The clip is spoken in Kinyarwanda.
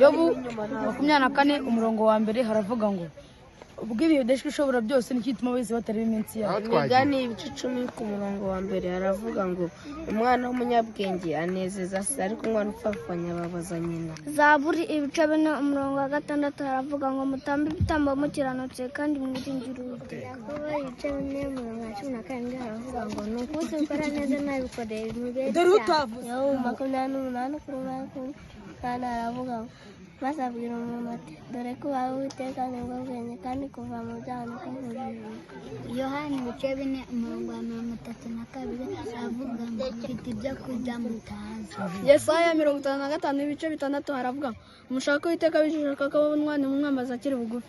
Yobu 24 umurongo wa mbere haravuga ngo ubwibihe udashwe ushobora byose nikituma wese batari iminsi yawe. Imigani ibice 10 ku murongo wa mbere haravuga ngo umwana w'umunyabwenge anezeza se ariko umwana upfapfanya ababaza nyina. Zaburi ibice 4 umurongo wa 6 haravuga ngo mutambe ibitambo mukiranutse kandi mwiringire Uwiteka. Yakobo ibice 4 umurongo wa 12 haravuga ngo nukuze ukora neza nabikoreye imibere. Yobu 28 kuri 8 kandi haravuga ngo maze abwira umuntu ati dore ko wawe Uwiteka nibwo bwenge kandi kuva mu byaha no kuvuga. Yohana ibice 4 umurongo wa 32 aravuga ngo mfite ibyo kurya mutazi. Yesaya 55 ibice 6 haravuga ngo mushaka Uwiteka bishaka ko abona umwana umwamaza akiri bugufi.